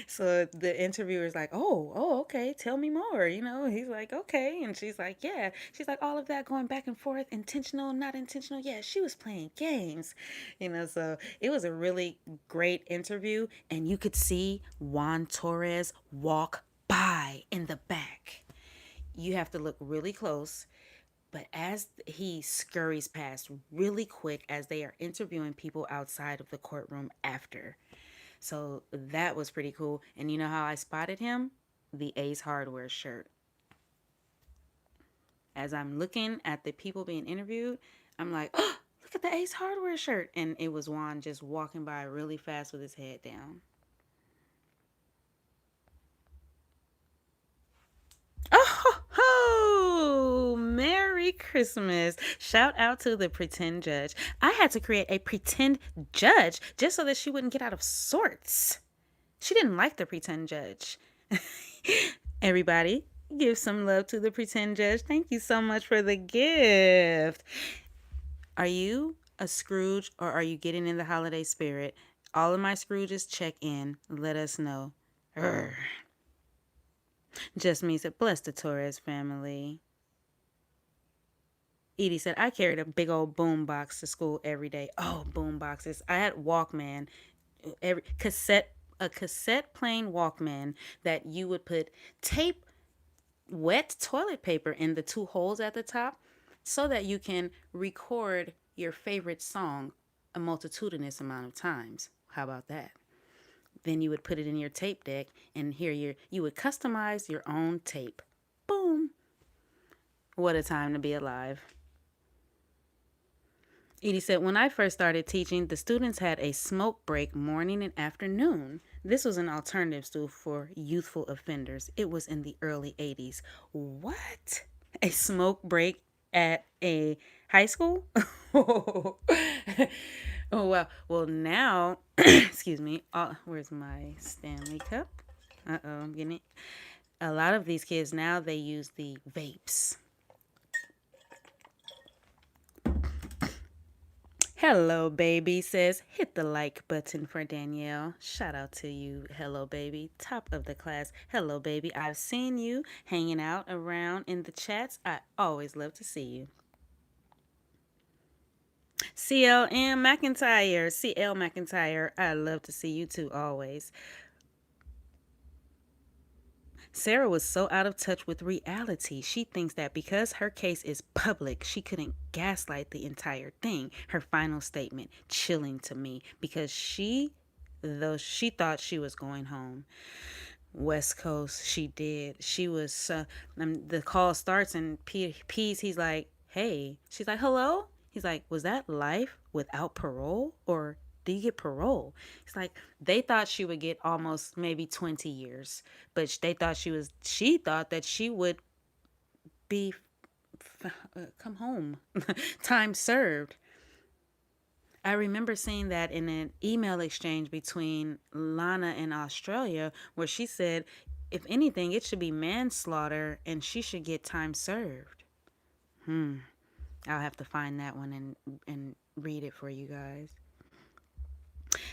So the interviewer's like, oh, okay, tell me more. You know, he's like, okay. And she's like, yeah. She's like, all of that going back and forth, intentional, not intentional. Yeah, she was playing games, you know. So it was a really great interview. And you could see Juan Torres walk by in the back. You have to look really close. But as he scurries past really quick as they are interviewing people outside of the courtroom after. So that was pretty cool. And you know how I spotted him? The Ace Hardware shirt. As I'm looking at the people being interviewed, I'm like, oh, look at the Ace Hardware shirt. And it was Juan just walking by really fast with his head down. Oh, ho, Merry Christmas. Shout out to the pretend judge. I had to create a pretend judge just so that she wouldn't get out of sorts. She didn't like the pretend judge. Everybody, give some love to the pretend judge. Thank you so much for the gift. Are you a Scrooge or are you getting in the holiday spirit? All of my Scrooges, check in. Let us know. Urgh. Just me said, bless the Torres family. Edie said, I carried a big old boom box to school every day. Oh, boom boxes. I had Walkman, every a cassette playing Walkman that you would put tape, wet toilet paper in the two holes at the top so that you can record your favorite song a multitudinous amount of times. How about that? Then you would put it in your tape deck and you would customize your own tape. Boom. What a time to be alive. Edie said, when I first started teaching, the students had a smoke break morning and afternoon. This was an alternative school for youthful offenders. It was in the early 80s. What? A smoke break at a high school? Oh, wow. Well, now, excuse me. Where's my Stanley cup? I'm getting it. A lot of these kids now, they use the vapes. Hello, baby says, hit the like button for Danielle. Shout out to you, hello, baby. Top of the class. Hello, baby. I've seen you hanging out around in the chats. I always love to see you. CLM McIntyre. CL McIntyre. I love to see you too, always. Sarah was so out of touch with reality. She thinks that because her case is public, she couldn't gaslight the entire thing. Her final statement, chilling to me, because though she thought she was going home. West Coast, she did. She was, the call starts and P's, he's like, hey. She's like, hello? He's like, was that life without parole? Or do you get parole? It's like they thought she would get almost maybe 20 years, but she thought that she would be come home, time served. I remember seeing that in an email exchange between Lana and Australia, where she said, if anything, it should be manslaughter and she should get time served. I'll have to find that one and read it for you guys.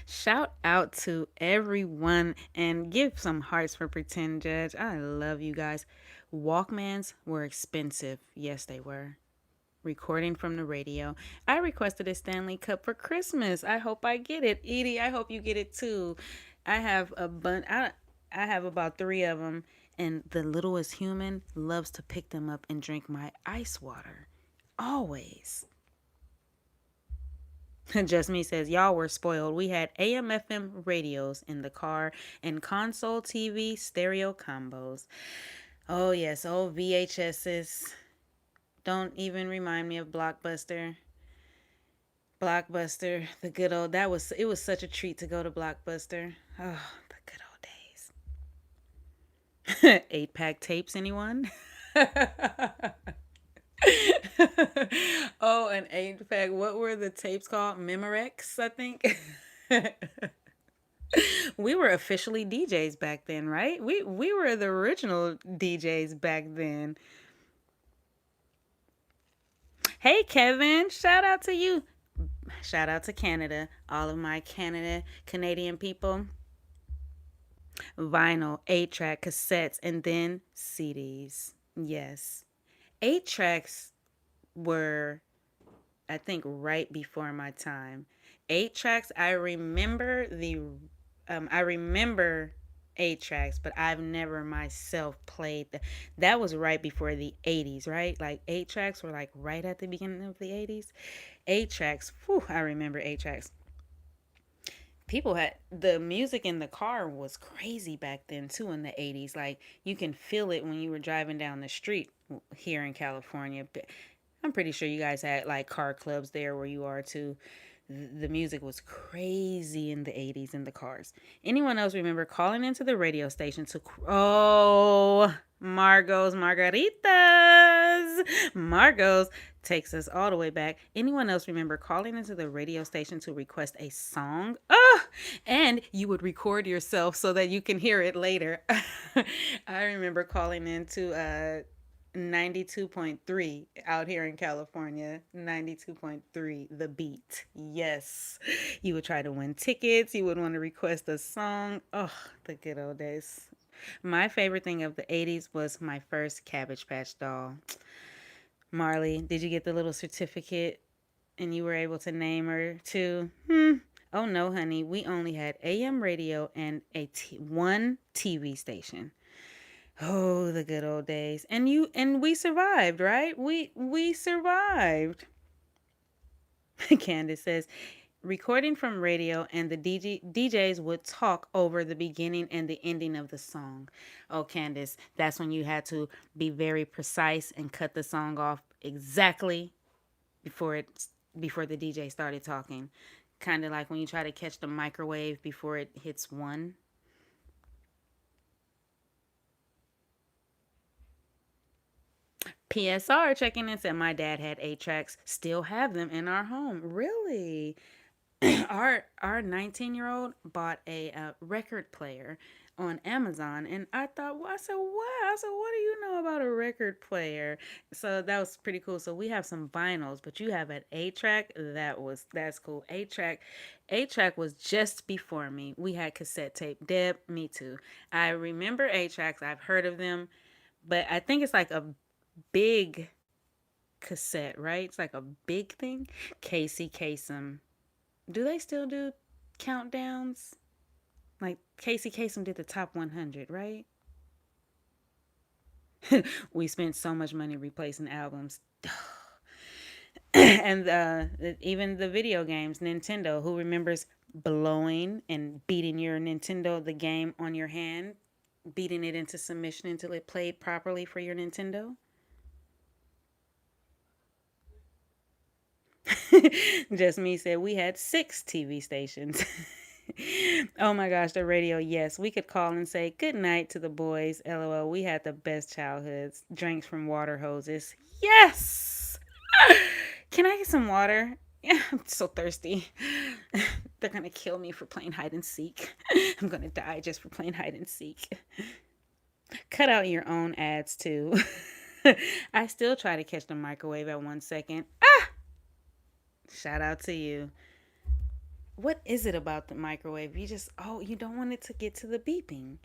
Shout out to everyone and give some hearts for Pretend Judge. I love you guys. Walkmans were expensive. Yes, they were. Recording from the radio. I requested a Stanley Cup for Christmas. I hope I get it. Edie, I hope you get it too. I have a bunch. I have about 3 of them, and the littlest human loves to pick them up and drink my ice water. Always. Just me says, y'all were spoiled. We had AM FM radios in the car and console TV stereo combos. Oh, yes. Oh, VHSs. Don't even remind me of Blockbuster. Blockbuster, the good old, it was such a treat to go to Blockbuster. Oh, the good old days. 8-pack tapes, anyone? Oh, an 8-pack. What were the tapes called? Memorex, I think. We were officially DJs back then, right? We were the original DJs back then. Hey, Kevin, shout out to you. Shout out to Canada. All of my Canadian people. Vinyl, 8-track, cassettes, and then CDs. Yes. 8 tracks were, I think, right before my time. 8 tracks, I remember 8 tracks, but I've never myself played that was right before the 80s, right? Like 8 tracks were like right at the beginning of the 80s. 8 tracks, whew, I remember 8 tracks. People had the music in the car was crazy back then too in the 80s. Like you can feel it when you were driving down the street here in California. I'm pretty sure you guys had like car clubs there where you are too. The music was crazy in the 80s in the cars. Anyone else remember calling into the radio station to Margot's Margaritas? Margot's takes us all the way back. Anyone else remember calling into the radio station to request a song? And you would record yourself so that you can hear it later. I remember calling into 92.3 out here in California. 92.3, the beat. Yes. You would try to win tickets. You would want to request a song. Oh, the good old days. My favorite thing of the 80s was my first Cabbage Patch doll. Marley, did you get the little certificate and you were able to name her too? Oh no, honey. We only had AM radio and one TV station. Oh, the good old days. And we survived, right? We survived. Candace says recording from radio and the DJs would talk over the beginning and the ending of the song. Oh, Candace, that's when you had to be very precise and cut the song off exactly before it before the DJ started talking. Kind of like when you try to catch the microwave before it hits one. PSR checking in said my dad had 8 tracks, still have them in our home. Really? Our 19-year-old bought a record player on Amazon, and I thought, well, I said, what? I said, what do you know about a record player? So that was pretty cool. So we have some vinyls, but you have an 8 track. That's cool. 8 track, 8 track was just before me. We had cassette tape. Deb, me too. I remember 8 tracks. I've heard of them, but I think it's like a big cassette, right? It's like a big thing. Casey Kasem. Do they still do countdowns? Like Casey Kasem did the top 100, right? We spent so much money replacing albums. And even the video games, Nintendo, who remembers blowing and beating your Nintendo, the game on your hand, beating it into submission until it played properly for your Nintendo? Just me said we had 6 TV stations. Oh my gosh, the radio. Yes, we could call and say good night to the boys. LOL. We had the best childhoods. Drinks from water hoses. Yes. Can I get some water? Yeah, I'm so thirsty. They're gonna kill me for playing hide and seek. I'm gonna die just for playing hide and seek. Cut out your own ads too. I still try to catch the microwave at 1 second. Shout out to you. What is it about the microwave? You don't want it to get to the beeping.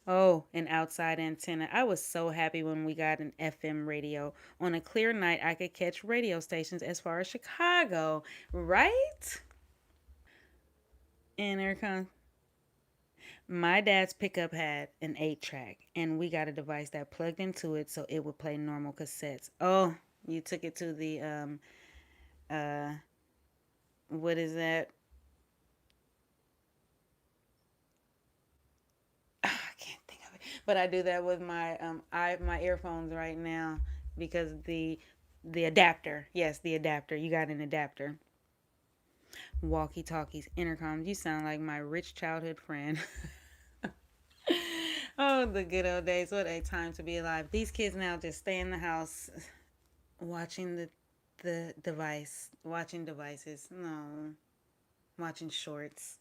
Oh, an outside antenna. I was so happy when we got an FM radio. On a clear night, I could catch radio stations as far as Chicago, right? Intercom. My dad's pickup had an 8 track, and we got a device that plugged into it so it would play normal cassettes. Oh, you took it to the, uh, what is that? I can't think of it. But I do that with my earphones right now because the adapter. Yes, the adapter. You got an adapter. Walkie talkies, intercoms. You sound like my rich childhood friend. Oh, the good old days. What a time to be alive. These kids now just stay in the house watching the device, watching devices. No, watching shorts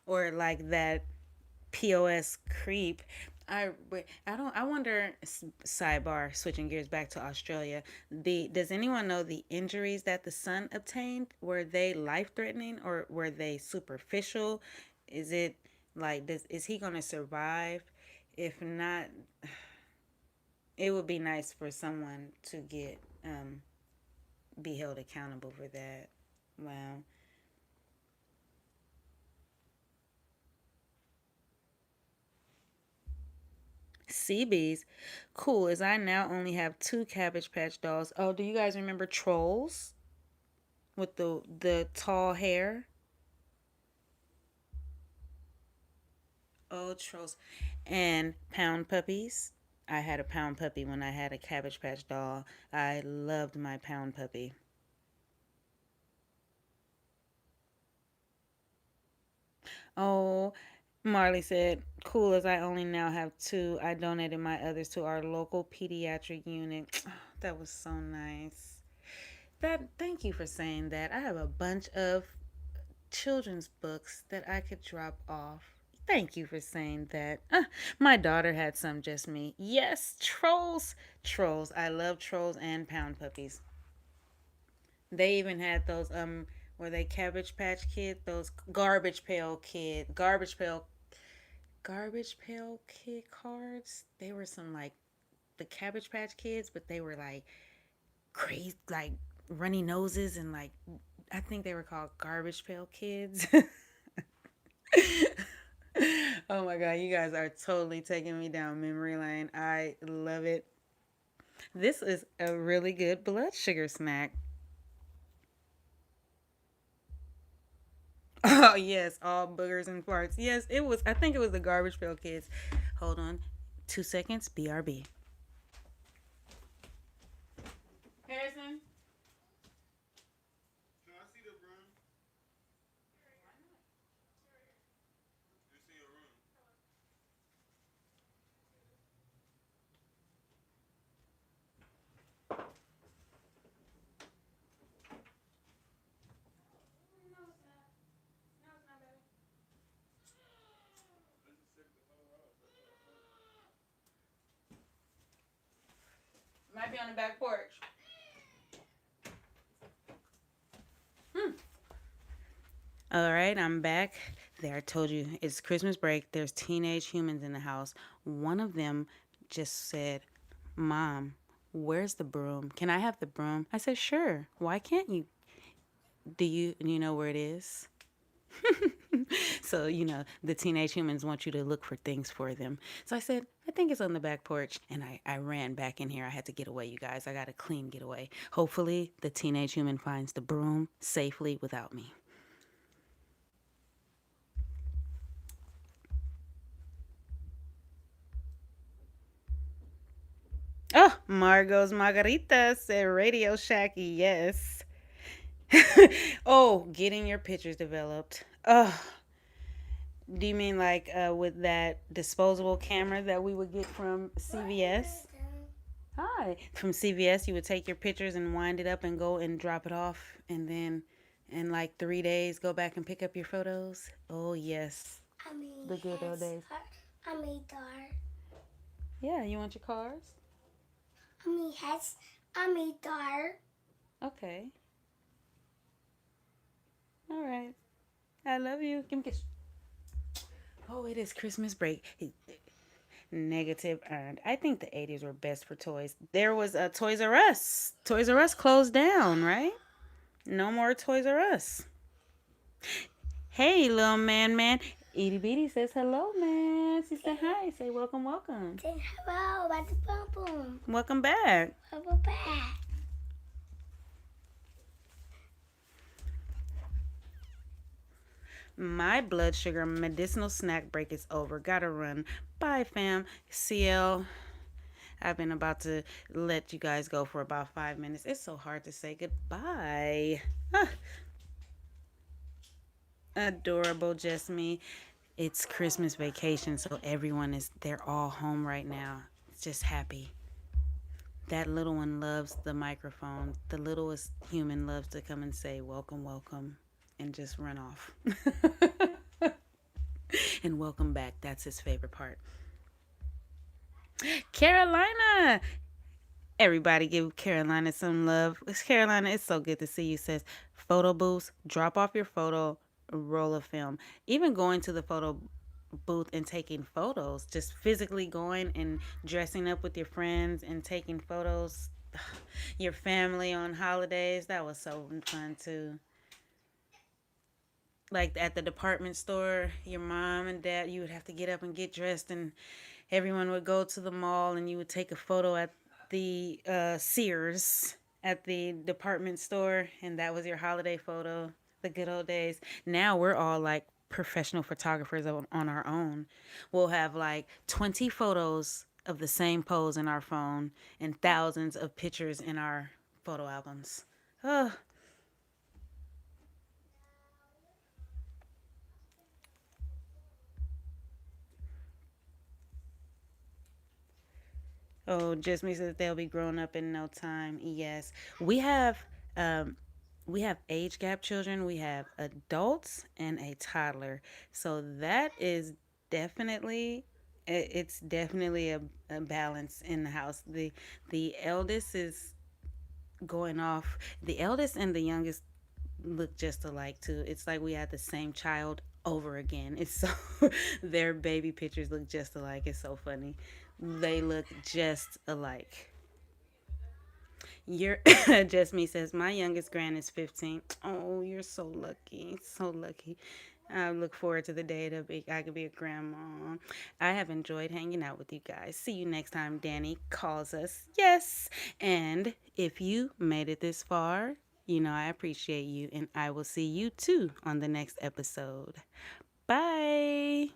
or like that POS creep. I don't. I wonder. Sidebar. Switching gears back to Australia. The Does anyone know the injuries that the son obtained? Were they life threatening or were they superficial? Is it like is he gonna survive? If not, it would be nice for someone to get be held accountable for that. Wow. CBs. Cool, as I now only have 2 Cabbage Patch dolls. Oh, do you guys remember Trolls with the tall hair? Oh, Trolls. And Pound Puppies. I had a Pound Puppy when I had a Cabbage Patch doll. I loved my Pound Puppy. Oh, Marley said, cool as I only now have 2. I donated my others to our local pediatric unit. That was so nice. Thank you for saying that. I have a bunch of children's books that I could drop off. Thank you for saying that. My daughter had some just me. Yes, trolls. Trolls. I love trolls and pound puppies. They even had those were they cabbage patch kid, those garbage pail kid cards. They were some like the cabbage patch kids, but they were like crazy like runny noses and like I think they were called garbage pail kids. Oh my god, you guys are totally taking me down memory lane. I love it. This is a really good blood sugar snack. Oh yes, all boogers and farts. Yes, it was. I think it was the Garbage Pail Kids. Hold on, 2 seconds. BRB. Harrison. Might be on the back porch. Hmm. All right, I'm back. There, I told you it's Christmas break. There's teenage humans in the house. One of them just said, "Mom, where's the broom? Can I have the broom?" I said, "Sure. Why can't you? Do you know where it is?" So, the teenage humans want you to look for things for them. So I said, I think it's on the back porch. And I ran back in here. I had to get away, you guys. I got a clean getaway. Hopefully, the teenage human finds the broom safely without me. Oh, Margot's Margaritas at Radio Shack. Yes. Oh, getting your pictures developed. Oh, do you mean like with that disposable camera that we would get from CVS? Hi. From CVS, you would take your pictures and wind it up and go and drop it off, and then in like 3 days, go back and pick up your photos. Oh, yes. The good old days. I mean, dar. Yeah, you want your cars? I mean, dar. Okay. All right. I love you. Give me a kiss. Oh, it is Christmas break. Negative earned. I think the 80s were best for toys. There was a Toys R Us. Toys R Us closed down, right? No more Toys R Us. Hey, little man. Edie Beatty says hello, man. She said hi. Say welcome, welcome. Say hello, about the boom boom. Welcome back. Welcome back. My blood sugar medicinal snack break is over. Gotta run. Bye, fam. CL. I've been about to let you guys go for about 5 minutes. It's so hard to say goodbye. Ah, adorable, just me. It's Christmas vacation, so they're all home right now. It's just happy. That little one loves the microphone. The littlest human loves to come and say, welcome, welcome, and just run off. And welcome back. That's his favorite part. Carolina! Everybody give Carolina some love. Carolina, it's so good to see you. Says photo booths, drop off your photo, roll of film. Even going to the photo booth and taking photos, just physically going and dressing up with your friends and taking photos. Your family on holidays, that was so fun too. Like at the department store, your mom and dad, you would have to get up and get dressed, and everyone would go to the mall, and you would take a photo at the Sears at the department store, and that was your holiday photo. The good old days. Now we're all like professional photographers on our own. We'll have like 20 photos of the same pose in our phone and thousands of pictures in our photo albums. Oh, oh, just means that they'll be grown up in no time. Yes, we have um, we have age gap children. We have adults and a toddler. So that is definitely it's definitely a balance in the house. The eldest is going off. The eldest and the youngest look just alike too. It's like we had the same child over again. It's so their baby pictures look just alike. It's so funny. They look just alike. You're just me says my youngest grand is 15. Oh, you're so lucky. So lucky. I look forward to the day that I could be a grandma. I have enjoyed hanging out with you guys. See you next time Danny calls us. Yes. And if you made it this far, you know I appreciate you and I will see you too on the next episode. Bye.